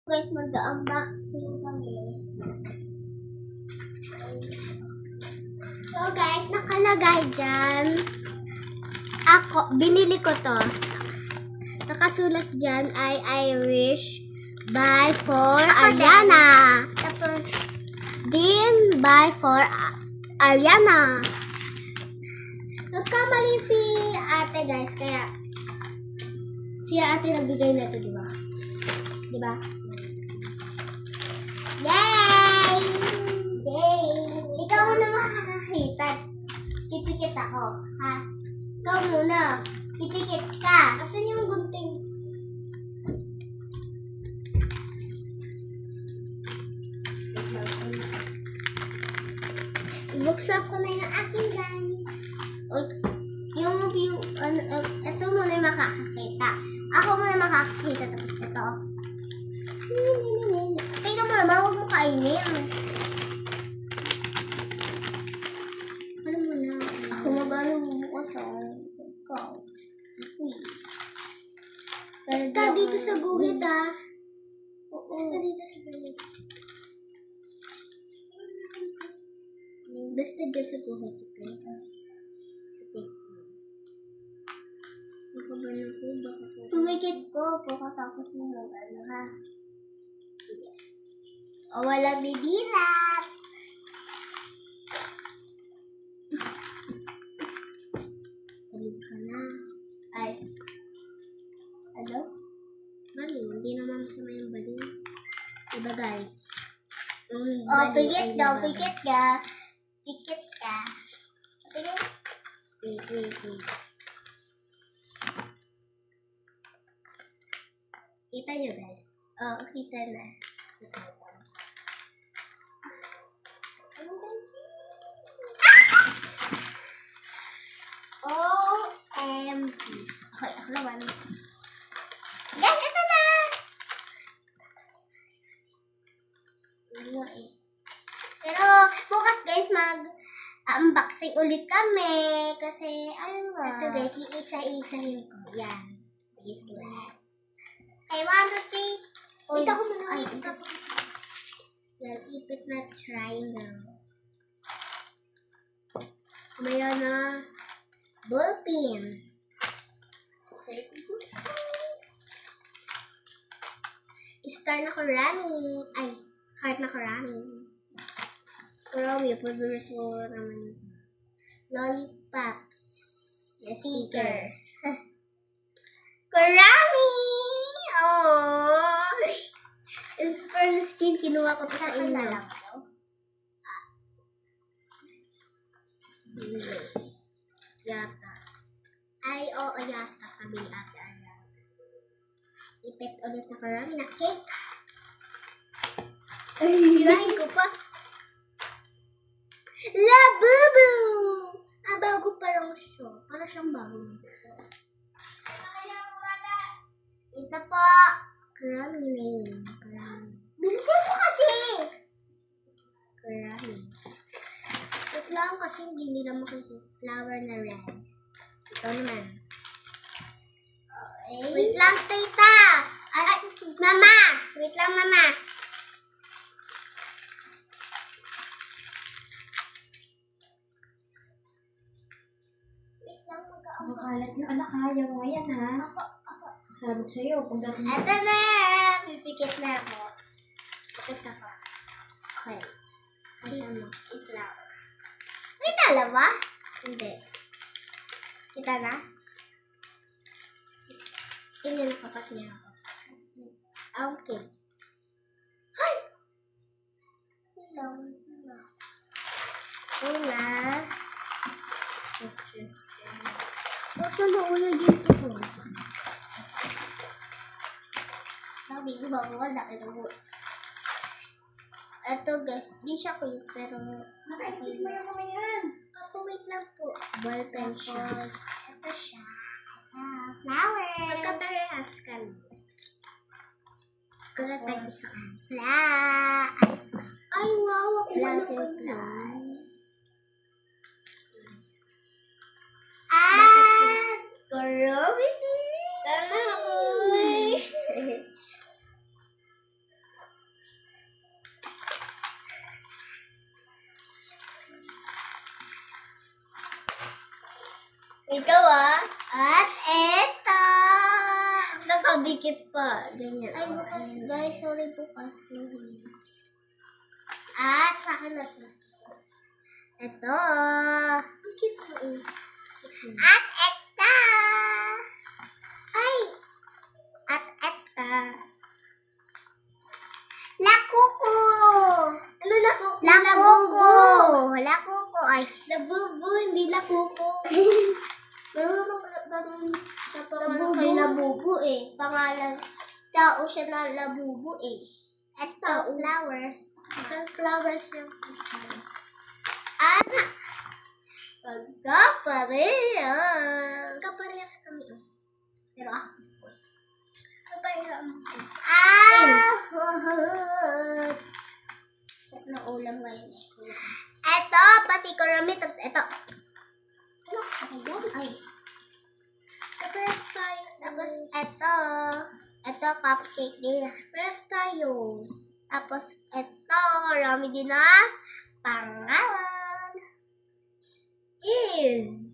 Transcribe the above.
Guys, mag-unboxing kami. So guys, nakalagay dyan. Binili ko to. Nakasulat dyan ay I wish buy for Ariana. Tapos, din buy for Ariana. Nagkamali si ate guys, kaya si ate nagbigay na to, diba? Diba? Yay! Yay! Ikaw muna makakakita. Ipikit ako, ha? Ikaw muna. Ipikit ka. Asan yung gunting? Ibuksan ko na yung aking gamit. Yung view, ito muna yung makakakita. Ako muna makakakita, tapos ito. Tingnan mo naman, huwag mo kainin. Ano mo na? Ako magano bubukas ikaw. Basta dito sa guhit, ha? Basta dito sa guhit. Basta dyan sa guhit, okay? Sa tape. Makabalan ko, baka ko. Tumikit ko, pagkatapos mo ng ano, ha? Sige. O, wala bibilat. Balik ka na. Ay. Ano? Mali, hindi naman masama yung balik. Diba, guys? Pikit daw, pikit ka. Pikit ka. Wait. Kita nyo, guys? Oo, kita na. OMG. Okay, ako naman. Guys, ito na! Pero, bukas guys, mag-unboxing ulit kami. Kasi, ano nga. Ito guys, iisa-isahin ko. Yan. Isa. Okay, 1, 2, 3. Ito ko muna. Yan, ipit na triangle. Mayroon na ballpen. Star na karami. Ay, heart na karami. Karami, favorite ko naman. Lollipops. Sticker. Karami! Oh! Inferno skin, kinuha ko pa sa inyo. Yata. Ay, oo, yata. Sabi ni ate Ariana. Ipit ulit na karami na cake. Hirahin ko pa. La Bubu! Bago pa lang siya. Para siyang bago. Ito po. Karami na yun. Karami. Bilisan mo kasi! Karami. Wait lang kasi hindi nila makikita. Flower na red. Ito naman. Okay. Wait lang, tita! Ay, mama! Wait lang, mama. Wait lang, Makalat yung anak ha, yung mo yan ha. Ako. Sabog sa'yo, kung dati mo. Ito na! Pipikit na ako. Pipikit ako. Okay. Kita mo. I-flower. May dalawa? Hindi. Kita na? Tingnan ako kasi niya ako. Okay. Ay! Hello. Una. Yes. Basta nauna dito ko. Sabi ko ba ko wala ito mo. Ito guys, di siya quick pero Nakaipit mo yung kamay yan. ako wait lang po. Ballpen siya. Ito siya. Flowers. Magkaparehas kami. Kala tayo sa kan. Ay wow, ako wala ko na. Karami. Tama ako. Ikaw At eto. Nakadikit pa. Ganyan. Ay, bukas guys. Sorry bukas. At sa akin na ito. Ito. Cute mo At eto. Ay. At eto. Lakuko. Ano lakuko? Lakuko. Lakuko. Ay. Labubu, hindi lakuko. Ganun sa pangalan kay Labubu eh. Pangalan, tao siya na Labubu eh. Ito, flowers. Sunflowers yung sunflowers. Pagkaparehas. Pagkaparehas kami. Pero ako. Kaparehas mo. Sarap na ulam ngayon eh. Ito, pati ko rami. Tapos ito. Ano? Ay. Kaparehas tayo. Tapos ito. Ito, cupcake din. Parehas tayo. Tapos ito, rami din na pangalan. Is